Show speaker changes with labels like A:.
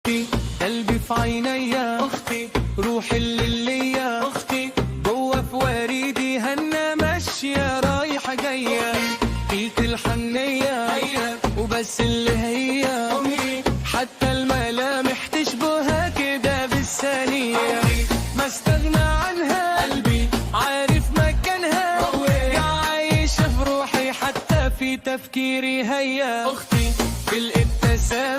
A: أختي قلبي في عينيا، أختي روحي الليلية، أختي جوه في وريدي هنا ماشية رايحة جاية، فيك الحنية وبس اللي هي أمي، حتى الملامح تشبهها كده بالثانية، ما استغنى عنها قلبي عارف مكانها، يا عايشة في روحي حتى في تفكيري هيا، أختي في الابتسامة